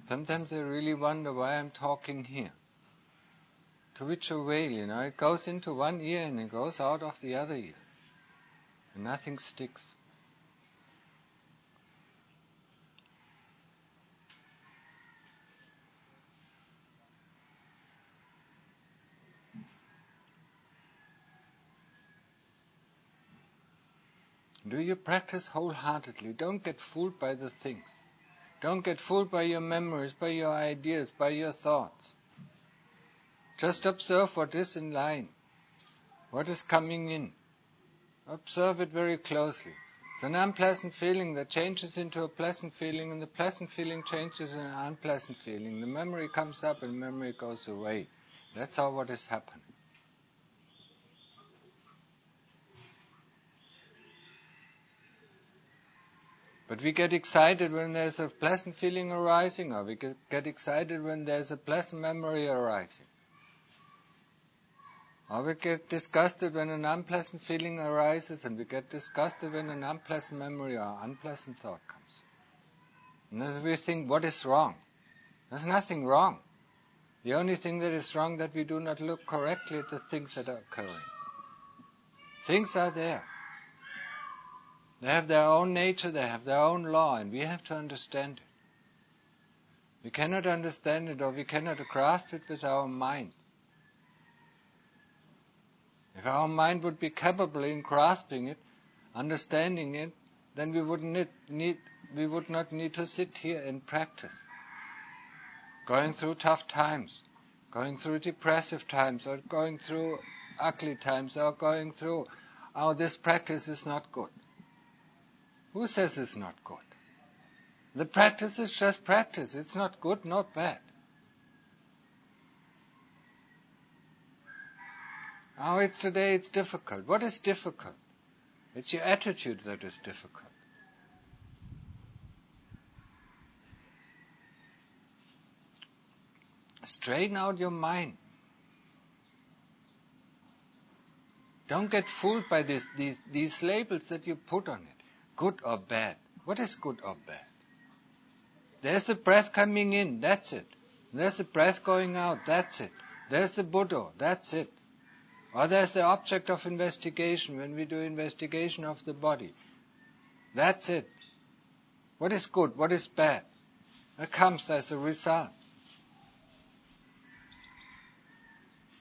Sometimes I really wonder why I'm talking here. To which avail, it goes into one ear and it goes out of the other ear. And nothing sticks. Do you practice wholeheartedly? Don't get fooled by the things. Don't get fooled by your memories, by your ideas, by your thoughts. Just observe what is in line, what is coming in. Observe it very closely. It's an unpleasant feeling that changes into a pleasant feeling, and the pleasant feeling changes into an unpleasant feeling. The memory comes up and memory goes away. That's all what is happening. But we get excited when there's a pleasant feeling arising, or we get excited when there's a pleasant memory arising. Or we get disgusted when an unpleasant feeling arises, and we get disgusted when an unpleasant memory or unpleasant thought comes. And then we think, what is wrong? There's nothing wrong. The only thing that is wrong is that we do not look correctly at the things that are occurring. Things are there. They have their own nature, they have their own law, and we have to understand it. We cannot understand it, or we cannot grasp it with our mind. If our mind would be capable in grasping it, understanding it, then we would not need to sit here and practice. Going through tough times, going through depressive times, or going through ugly times, or going through, this practice is not good. Who says it's not good? The practice is just practice. It's not good, not bad. Today it's difficult. What is difficult? It's your attitude that is difficult. Straighten out your mind. Don't get fooled by these labels that you put on it. Good or bad. What is good or bad? There's the breath coming in, that's it. There's the breath going out, that's it. There's the Buddha, that's it. Or there's the object of investigation when we do investigation of the body. That's it. What is good? What is bad? It comes as a result.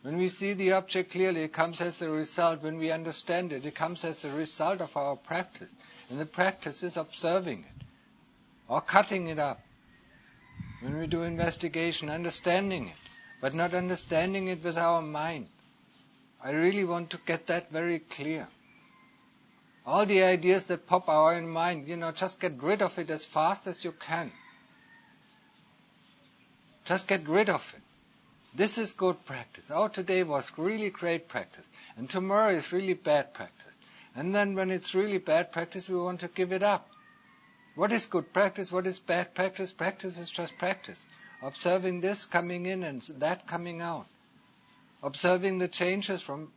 When we see the object clearly, it comes as a result. When we understand it, it comes as a result of our practice. And the practice is observing it, or cutting it up. When we do investigation, understanding it, but not understanding it with our mind. I really want to get that very clear. All the ideas that pop out in mind, just get rid of it as fast as you can. Just get rid of it. This is good practice. Today was really great practice. And tomorrow is really bad practice. And then when it's really bad practice, we want to give it up. What is good practice? What is bad practice? Practice is just practice. Observing this coming in and that coming out. Observing the changes from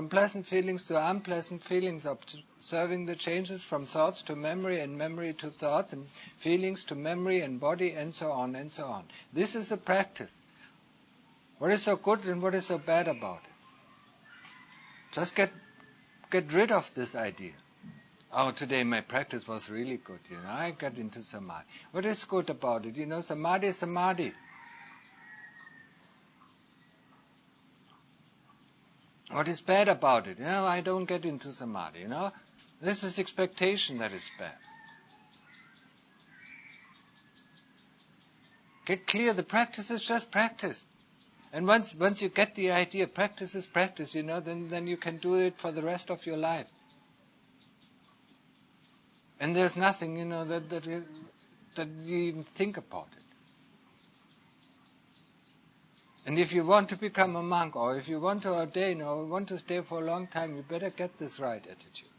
pleasant feelings to unpleasant feelings. Observing the changes from thoughts to memory and memory to thoughts and feelings to memory and body and so on and so on. This is the practice. What is so good and what is so bad about it? Just get rid of this idea. Today my practice was really good. I got into samadhi. What is good about it? Samadhi is samadhi. What is bad about it? I don't get into samadhi. This is expectation that is bad. Get clear. The practice is just practice. And once you get the idea, practice is practice, then you can do it for the rest of your life. And there's nothing, that you even think about it. And if you want to become a monk, or if you want to ordain, or want to stay for a long time, you better get this right attitude.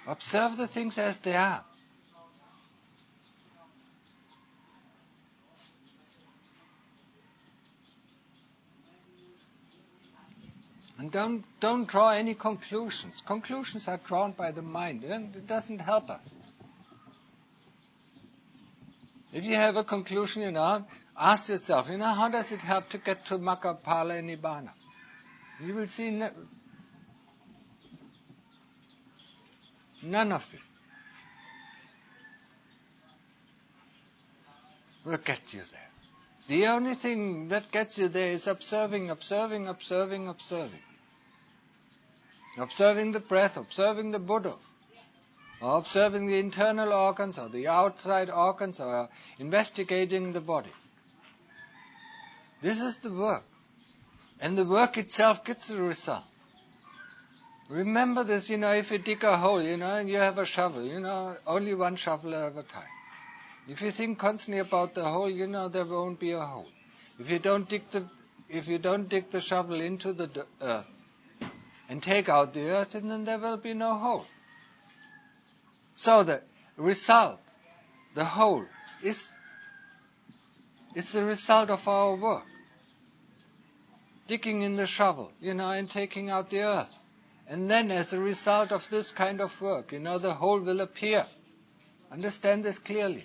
Observe the things as they are. And don't draw any conclusions. Conclusions are drawn by the mind, and it doesn't help us. If you have a conclusion, ask yourself, how does it help to get to Magga, Phala and Nibbana? You will see none of it will get you there. The only thing that gets you there is observing. Observing the breath, observing the Buddha, or observing the internal organs or the outside organs, or investigating the body. This is the work. And the work itself gets the results. Remember this, if you dig a hole, and you have a shovel, only one shovel at a time. If you think constantly about the hole, there won't be a hole. If you don't dig the shovel into the earth and take out the earth, then there will be no hole. So the result, the hole, is the result of our work. Digging in the shovel, and taking out the earth. And then as a result of this kind of work, the hole will appear. Understand this clearly.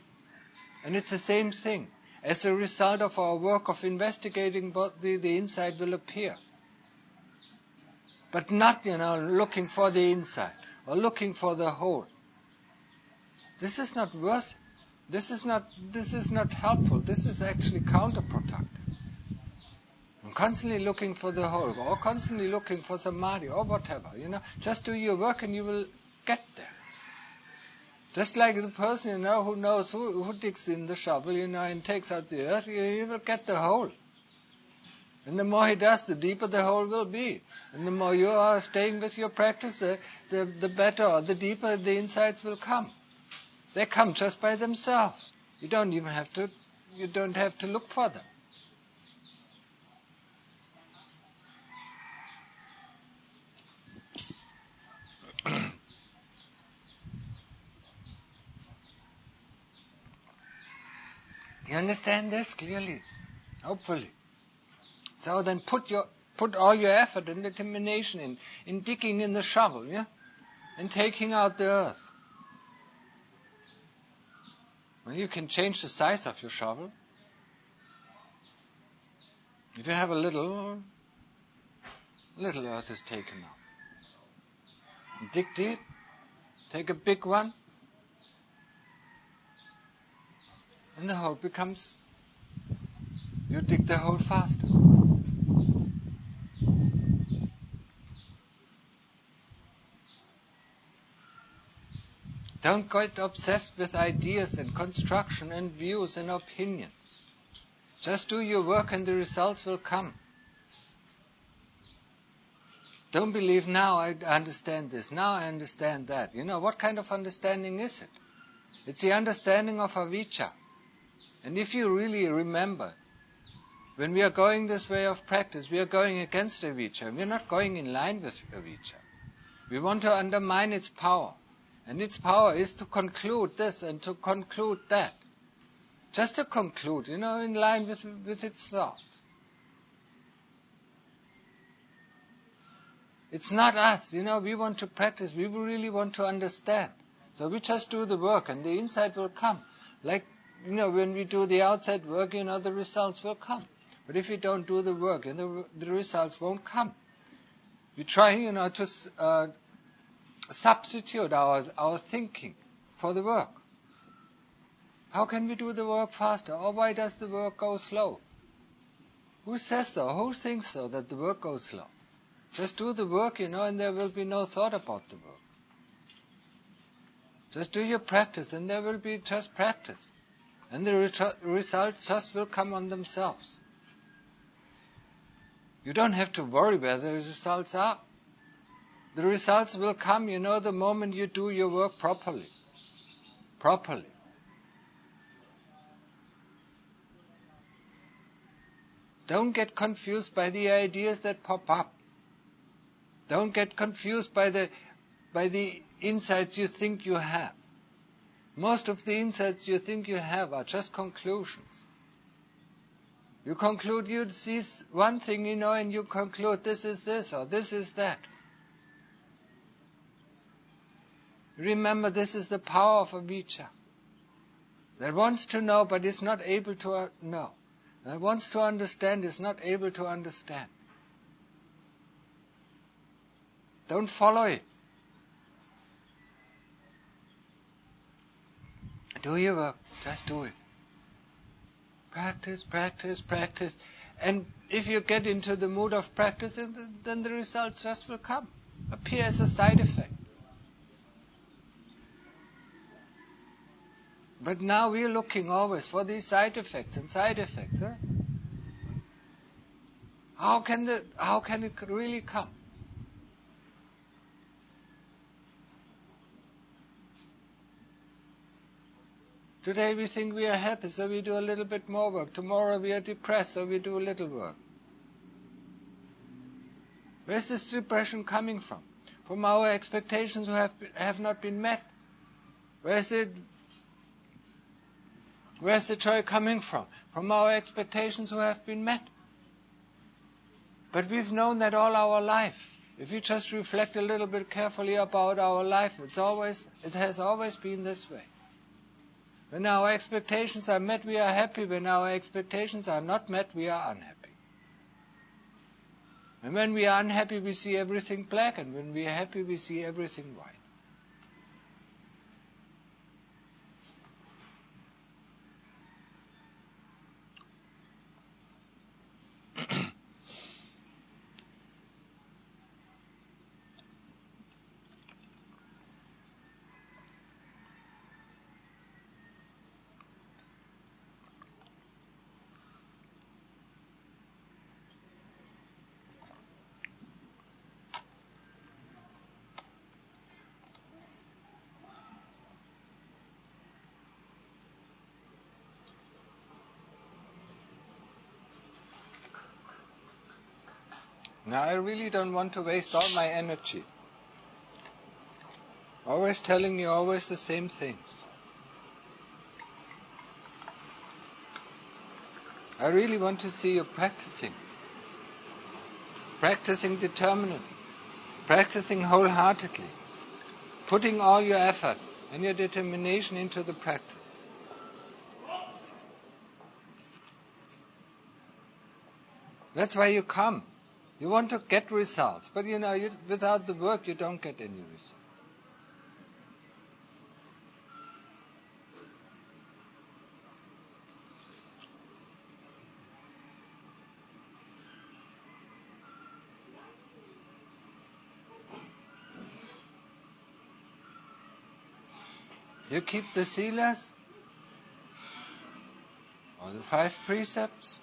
And it's the same thing. As a result of our work of investigating body, the inside will appear. But not, looking for the inside or looking for the hole. This is not worth it. This is not helpful. This is actually counterproductive. I'm constantly looking for the hole, or constantly looking for samadhi, or whatever. Just do your work and you will get there. Just like the person, who knows who digs in the shovel, and takes out the earth, he will get the hole. And the more he does, the deeper the hole will be. And the more you are staying with your practice, the better or the deeper the insights will come. They come just by themselves. You don't have to look for them. You understand this clearly? Hopefully. So then put all your effort and determination in digging in the shovel, and taking out the earth. Well, you can change the size of your shovel. If you have a little earth is taken out. Dig deep, take a big one, and the hole becomes, you dig the hole faster. Don't get obsessed with ideas and construction and views and opinions. Just do your work and the results will come. Don't believe, now I understand this, now I understand that. What kind of understanding is it? It's the understanding of avijja. And if you really remember, when we are going this way of practice, we are going against avijja. We are not going in line with avijja. We want to undermine its power. And its power is to conclude this and to conclude that. Just to conclude, in line with its thoughts. It's not us, we want to practice, we really want to understand. So we just do the work and the insight will come. Like, when we do the outside work, the results will come. But if we don't do the work, the results won't come. We try, to substitute our thinking for the work. How can we do the work faster? Or why does the work go slow? Who says so? Who thinks so, that the work goes slow? Just do the work, and there will be no thought about the work. Just do your practice, and there will be just practice. And the results just will come on themselves. You don't have to worry where the results are. The results will come, the moment you do your work properly. Properly. Don't get confused by the ideas that pop up. Don't get confused by the insights you think you have. Most of the insights you think you have are just conclusions. You conclude you see one thing, and you conclude this is this or this is that. Remember, this is the power of avijja. that wants to know but is not able to know, that wants to understand is not able to understand. Don't follow it. Do your work, just do it. Practice, practice, practice. And if you get into the mood of practice, then the results just will come, appear as a side effect. But now we're looking always for these side effects and side effects. Huh? How can it really come? Today we think we are happy, so we do a little bit more work. Tomorrow we are depressed, so we do a little work. Where's this depression coming from? From our expectations who have not been met. Where's the joy coming from? From our expectations who have been met. But we've known that all our life. If you just reflect a little bit carefully about our life, it has always been this way. When our expectations are met, we are happy. When our expectations are not met, we are unhappy. And when we are unhappy, we see everything black, and when we are happy, we see everything white. Now I really don't want to waste all my energy. Always telling you always the same things. I really want to see you practicing. Practicing determinedly. Practicing wholeheartedly. Putting all your effort and your determination into the practice. That's why you come. You want to get results, but without the work you don't get any results. You keep the silas, or the 5 precepts.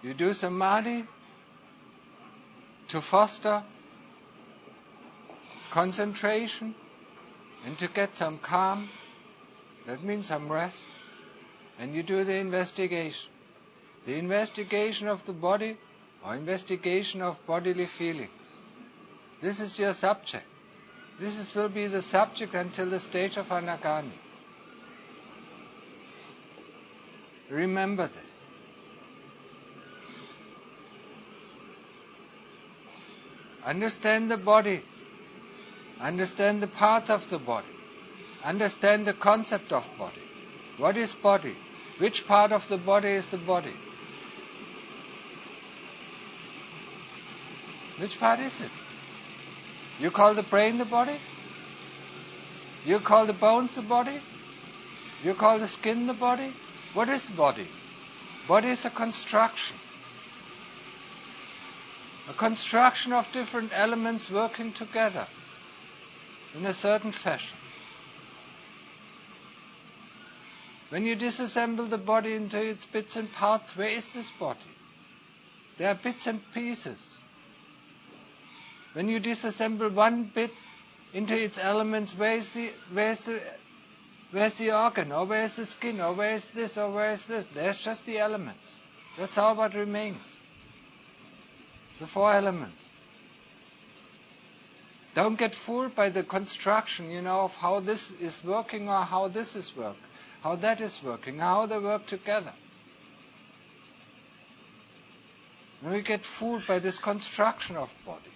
You do samadhi to foster concentration and to get some calm. That means some rest. And you do the investigation. The investigation of the body or investigation of bodily feelings. This is your subject. This will be the subject until the stage of anagami. Remember this. Understand the body. Understand the parts of the body. Understand the concept of body. What is body? Which part of the body is the body? Which part is it? You call the brain the body? You call the bones the body? You call the skin the body? What is the body? Body is a construction. A construction of different elements working together in a certain fashion. When you disassemble the body into its bits and parts, where is this body? There are bits and pieces. When you disassemble one bit into its elements, where's the organ, or where's the skin, or where's this, or where's this? There's just the elements. That's all what remains. The 4 elements. Don't get fooled by the construction, of how this is working or how this is working, how that is working, how they work together. And we get fooled by this construction of body.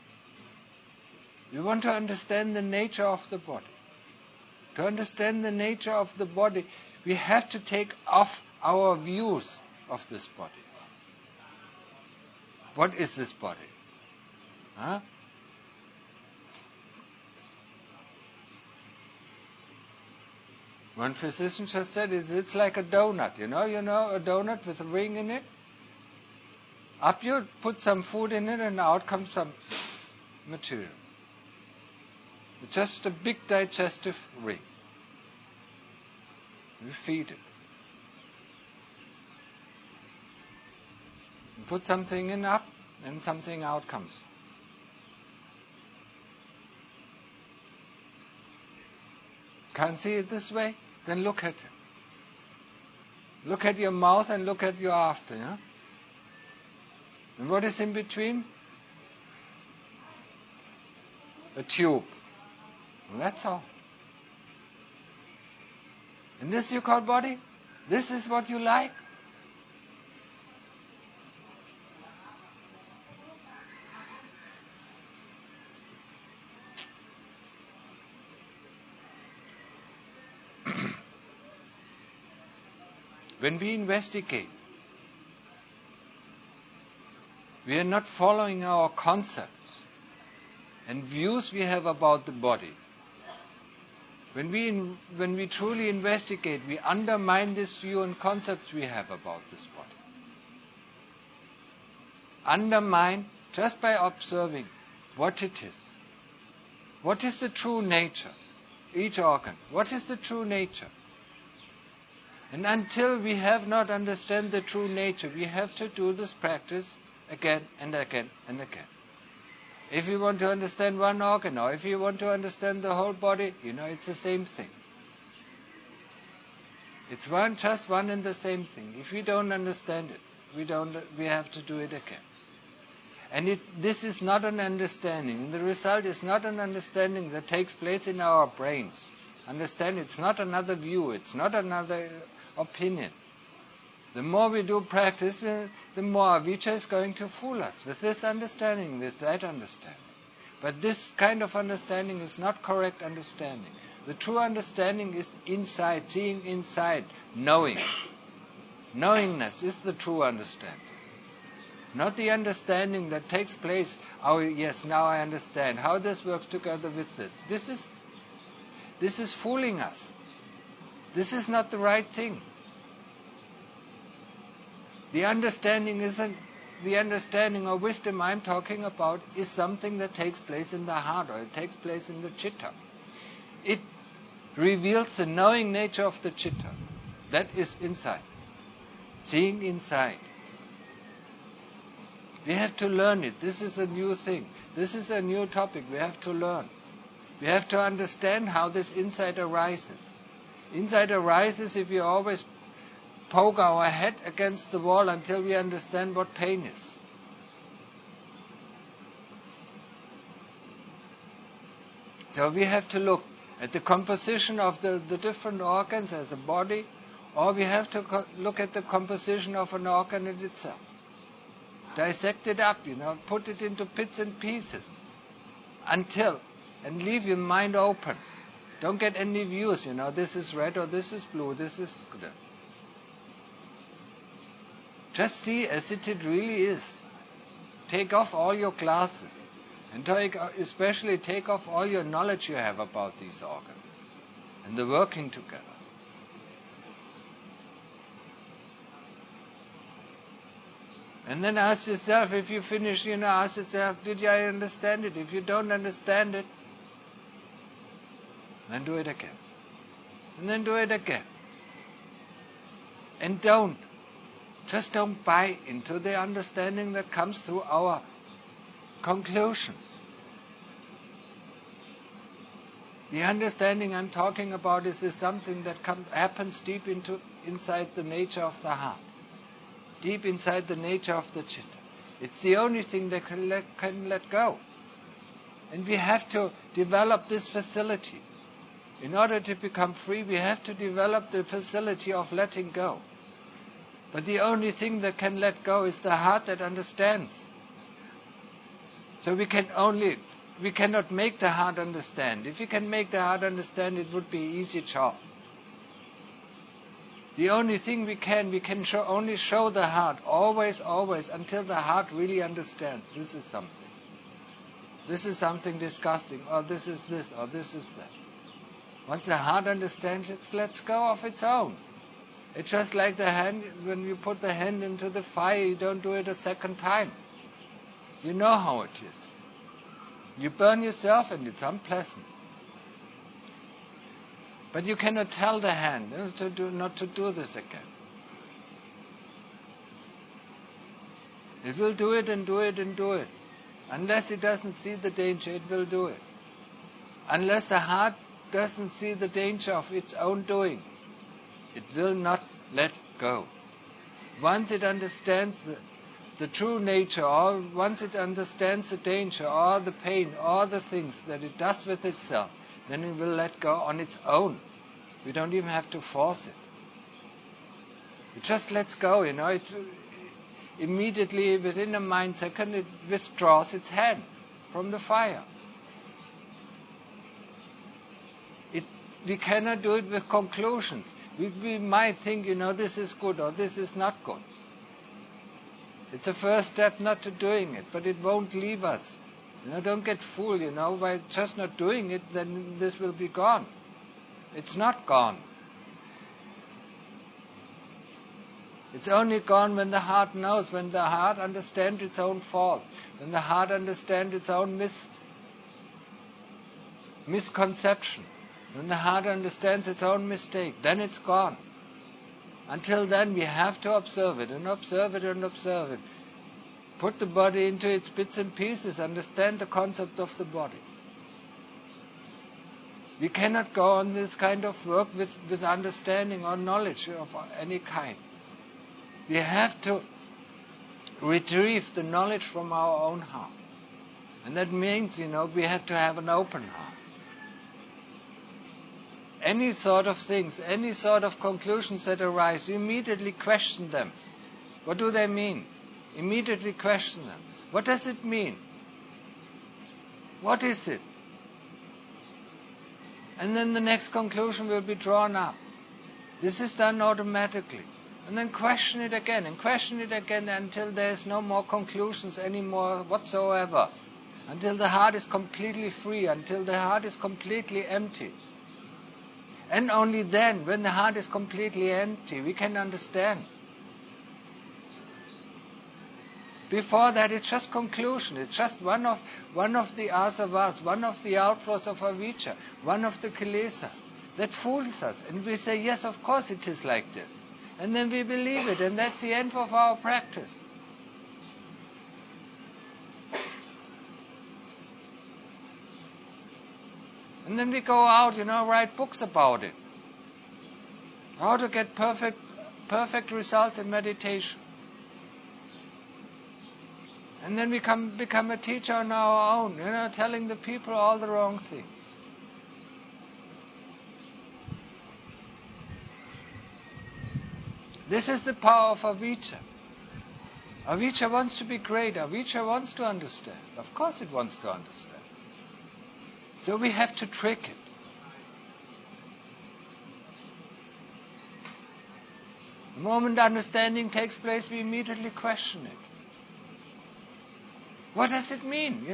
We want to understand the nature of the body. To understand the nature of the body, we have to take off our views of this body. What is this body? Huh? One physician just said it's like a donut, you know a donut with a ring in it? Up you put some food in it and out comes some material. It's just a big digestive ring. You feed it. You put something in up and something out comes. Can't see it this way? Then look at it. Look at your mouth and look at your after. Yeah? And what is in between? A tube. Well, that's all. And this you call body? This is what you like? When we investigate, we are not following our concepts and views we have about the body. When we truly investigate, we undermine this view and concepts we have about this body. Undermine just by observing what it is. What is the true nature? Each organ. What is the true nature? And until we have not understand the true nature, we have to do this practice again and again and again. If you want to understand one organ, or if you want to understand the whole body, it's the same thing. It's just one and the same thing. If we don't understand it, we have to do it again. And this is not an understanding. The result is not an understanding that takes place in our brains. Understand, it's not another view, it's not another opinion. The more we do practice, the more avijja is going to fool us with this understanding, with that understanding. But this kind of understanding is not correct understanding. The true understanding is inside, seeing inside, knowing. Knowingness is the true understanding. Not the understanding that takes place, oh yes, now I understand how this works together with this. This is fooling us. This is not the right thing. The understanding or wisdom I'm talking about is something that takes place in the heart, or it takes place in the citta. It reveals the knowing nature of the citta. That is inside. Seeing inside. We have to learn it. This is a new thing. This is a new topic we have to learn. We have to understand how this insight arises. Insight arises if we always poke our head against the wall until we understand what pain is. So we have to look at the composition of the different organs as a body, or we have to look at the composition of an organ in itself. Dissect it up, put it into bits and pieces and leave your mind open. Don't get any views, this is red or this is blue, this is good. Just see as it really is. Take off all your glasses and especially take off all your knowledge you have about these organs and the working together. And then ask yourself, if you finish, ask yourself, did I understand it? If you don't understand it, then do it again. And then do it again. And just don't buy into the understanding that comes through our conclusions. The understanding I'm talking about is something that happens deep inside the nature of the heart. Deep inside the nature of the citta. It's the only thing that can let go. And we have to develop this facility. In order to become free, we have to develop the facility of letting go. But the only thing that can let go is the heart that understands. So we can only we cannot make the heart understand. If we can make the heart understand, it would be an easy job. The only thing we can only show the heart, always, until the heart really understands this is something. This is something disgusting, or this is this, or this is that. Once the heart understands, it lets go of its own. It's just like the hand, when you put the hand into the fire, you don't do it a second time. You know how it is. You burn yourself and it's unpleasant. But you cannot tell the hand not to do this again. It will do it and do it and do it. Unless it doesn't see the danger, it will do it. Unless the heart doesn't see the danger of its own doing, it will not let go. Once it understands the true nature, or once it understands the danger, or the pain, or the things that it does with itself, then it will let go on its own. We don't even have to force it. It just lets go, It immediately, within a millisecond, it withdraws its hand from the fire. We cannot do it with conclusions. We might think, this is good or this is not good. It's a first step not to doing it, but it won't leave us. Don't get fooled, by just not doing it, then this will be gone. It's not gone. It's only gone when the heart knows, when the heart understands its own faults, when the heart understands its own misconception, when the heart understands its own mistake, then it's gone. Until then, we have to observe it and observe it and observe it. Put the body into its bits and pieces, understand the concept of the body. We cannot go on this kind of work with understanding or knowledge of any kind. We have to retrieve the knowledge from our own heart. And that means, we have to have an open heart. Any sort of things, any sort of conclusions that arise, you immediately question them. What do they mean? Immediately question them. What does it mean? What is it? And then the next conclusion will be drawn up. This is done automatically. And then question it again until there is no more conclusions anymore whatsoever. Until the heart is completely free, until the heart is completely empty. And only then, when the heart is completely empty, we can understand. Before that, it's just conclusion. It's just one of the asavas, one of the outflows of avijja, one of the kilesas that fools us. And we say, yes, of course it is like this. And then we believe it, and that's the end of our practice. And then we go out, write books about it. How to get perfect results in meditation. And then we become a teacher on our own, telling the people all the wrong things. This is the power of avijja. Avijja wants to be great. Avijja wants to understand. Of course it wants to understand. So we have to trick it. The moment understanding takes place, we immediately question it. What does it mean,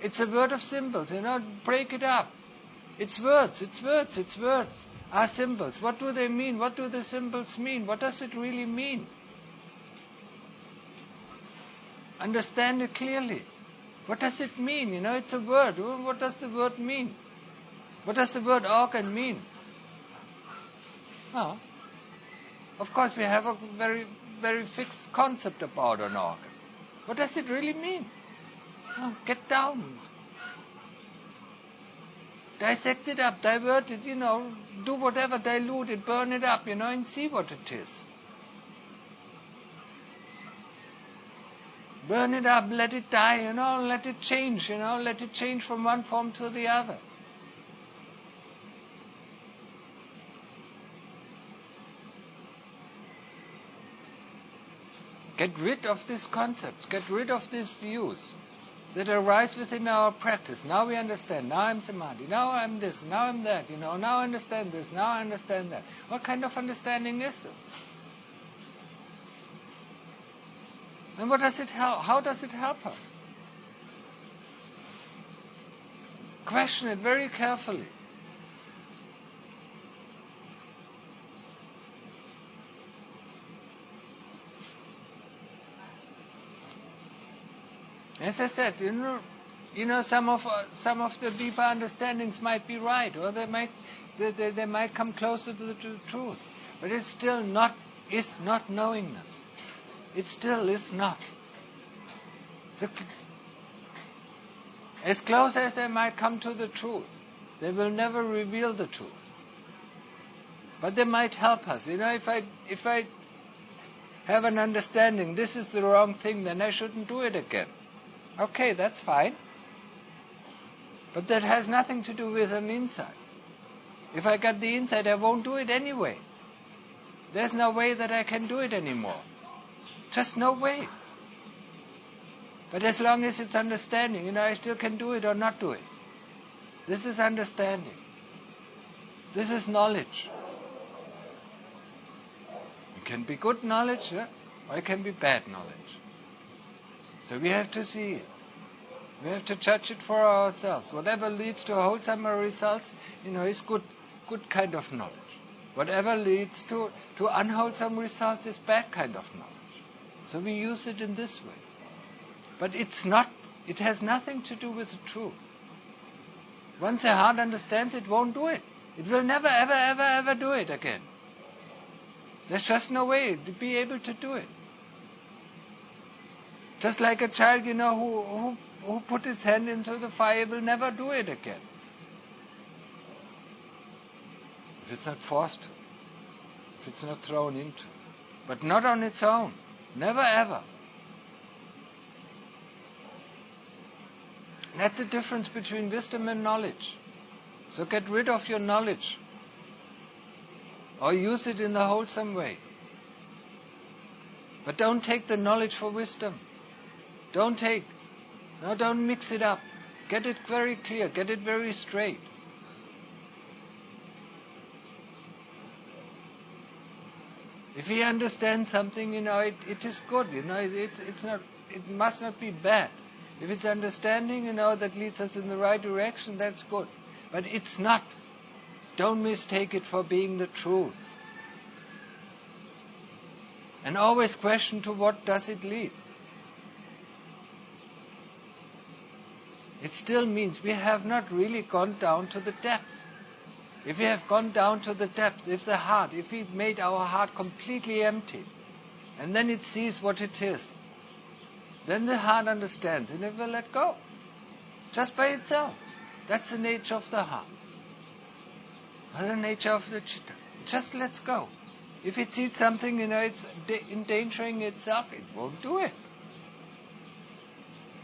It's a word of symbols, break it up. It's words. Are symbols. What do they mean? What do the symbols mean? What does it really mean? Understand it clearly. What does it mean? It's a word. What does the word mean? What does the word organ mean? Oh, of course we have a very, very fixed concept about an organ. What does it really mean? Oh, get down. Dissect it up, divert it, do whatever, dilute it, burn it up, and see what it is. Burn it up, let it die, let it change, let it change from one form to the other. Get rid of these concepts, get rid of these views. that arise within our practice. Now we understand. Now I'm samadhi. Now I'm this. Now I'm that. Now I understand this. Now I understand that. What kind of understanding is this? And what does it help? How does it help us? Question it very carefully. As I said, some of the deeper understandings might be right, or they might come closer to the truth, but it still is not knowingness. It still is not. As close as they might come to the truth, they will never reveal the truth. But they might help us. If I have an understanding, this is the wrong thing, then I shouldn't do it again. Okay, that's fine. But that has nothing to do with an insight. If I got the insight, I won't do it anyway. There's no way that I can do it anymore. Just no way. But as long as it's understanding, I still can do it or not do it. This is understanding. This is knowledge. It can be good knowledge, or it can be bad knowledge. So we have to see it. We have to judge it for ourselves. Whatever leads to wholesome results, is good kind of knowledge. Whatever leads to unwholesome results is bad kind of knowledge. So we use it in this way. But it has nothing to do with the truth. Once the heart understands, it won't do it. It will never, ever, ever, ever do it again. There's just no way to be able to do it. Just like a child, who put his hand into the fire will never do it again. If it's not forced to. If it's not thrown into. But not on its own. Never ever. That's the difference between wisdom and knowledge. So get rid of your knowledge. Or use it in the wholesome way. But don't take the knowledge for wisdom. Don't mix it up. Get it very clear. Get it very straight. If we understand something, it is good. It must not be bad. If it's understanding, that leads us in the right direction, that's good. But it's not. Don't mistake it for being the truth. And always question to what does it lead. It still means we have not really gone down to the depth. If we have gone down to the depth, if we made our heart completely empty, and then it sees what it is, then the heart understands and it will let go. Just by itself. That's the nature of the heart. Or the nature of the chitta. It just lets go. If it sees something, it's endangering itself, it won't do it.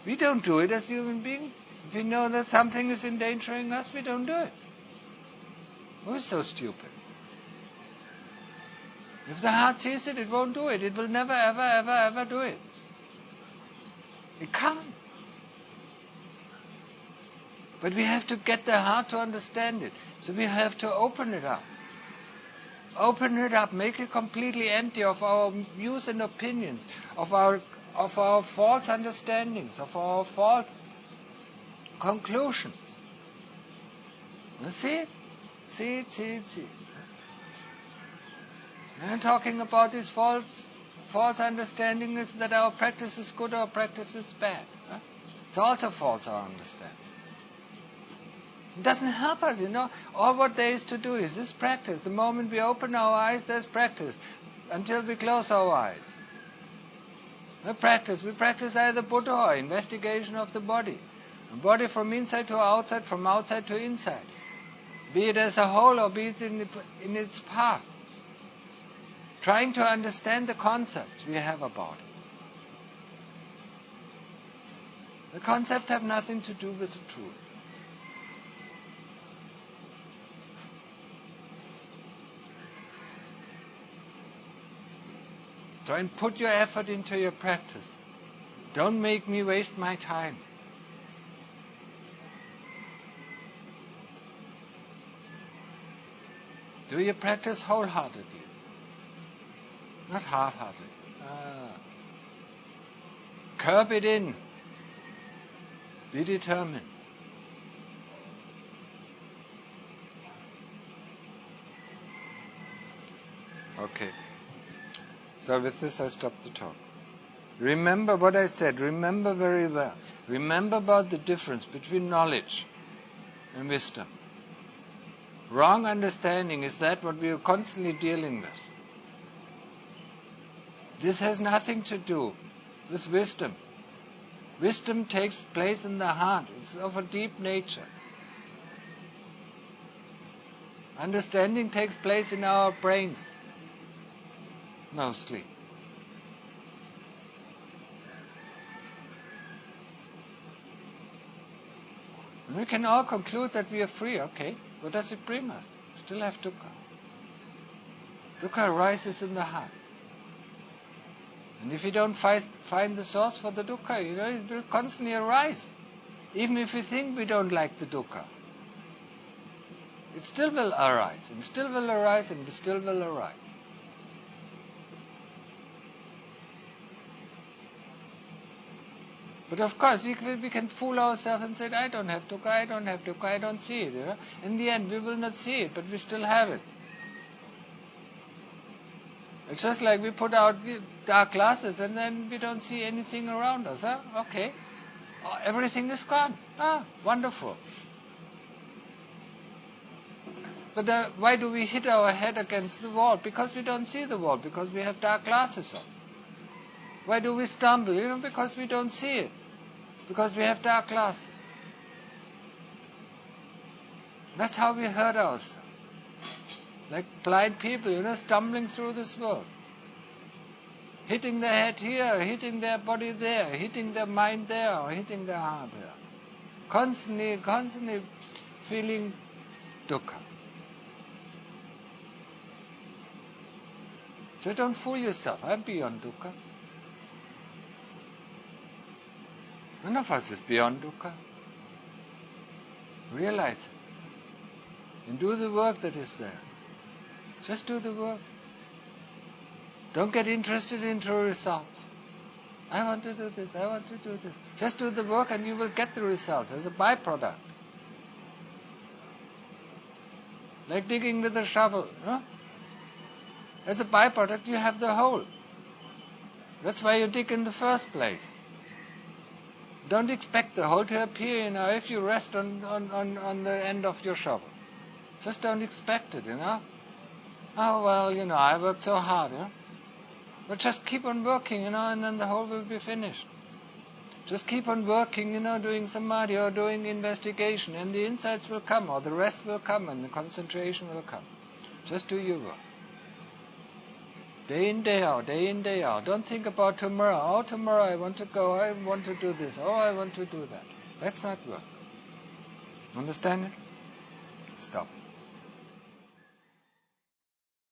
We don't do it as human beings. If we know that something is endangering us, we don't do it. Who's so stupid? If the heart sees it, it won't do it. It will never, ever, ever, ever do it. It can't. But we have to get the heart to understand it. So we have to open it up. Open it up. Make it completely empty of our views and opinions, of our false understandings, of our false conclusions. You see it? See it. I'm talking about this false understanding is that our practice is good or practice is bad. It's also false, our understanding. It doesn't help us, All what there is to do is this practice. The moment we open our eyes, there's practice. Until we close our eyes. We practice either Buddha or investigation of the body. The body from inside to outside, from outside to inside. Be it as a whole or be it in its part. Trying to understand the concepts we have about it. The concepts have nothing to do with the truth. So put your effort into your practice. Don't make me waste my time. Do you practice wholeheartedly? Not half-heartedly. Curb it in. Be determined. Okay. So with this I stop the talk. Remember what I said. Remember very well. Remember about the difference between knowledge and wisdom. Wrong understanding is that what we are constantly dealing with. This has nothing to do with wisdom. Wisdom takes place in the heart. It's of a deep nature. Understanding takes place in our brains, mostly. And we can all conclude that we are free. Okay, what does it bring us? We still have dukkha. Dukkha arises in the heart. And if you don't find the source for the dukkha, it will constantly arise. Even if we think we don't like the dukkha, it still will arise, and still will arise, and still will arise. But of course, we can fool ourselves and say, I don't have dukkha, I don't have dukkha, I don't see it. In the end, we will not see it, but we still have it. It's just like we put out dark glasses and then we don't see anything around us. Okay. Everything is gone. Wonderful. But why do we hit our head against the wall? Because we don't see the wall, because we have dark glasses on. Why do we stumble? Because we don't see it. Because we have dark glasses. That's how we hurt ourselves. Like blind people, stumbling through this world. Hitting their head here, hitting their body there, hitting their mind there, or hitting their heart there. Constantly feeling dukkha. So don't fool yourself. I'm beyond dukkha. None of us is beyond dukkha. Realize it. And do the work that is there. Just do the work. Don't get interested into results. I want to do this, I want to do this. Just do the work and you will get the results as a byproduct. Like digging with a shovel. As a byproduct you have the hole. That's why you dig in the first place. Don't expect the hole to appear, if you rest on the end of your shovel. Just don't expect it, Oh, well, I worked so hard, But just keep on working, and then the whole will be finished. Just keep on working, doing samadhi or doing investigation, and the insights will come, or the rest will come, and the concentration will come. Just do your work. Day in, day out, day in, day out. Don't think about tomorrow. Oh, tomorrow I want to go, I want to do this, oh, I want to do that. That's not work. Understand it? Stop.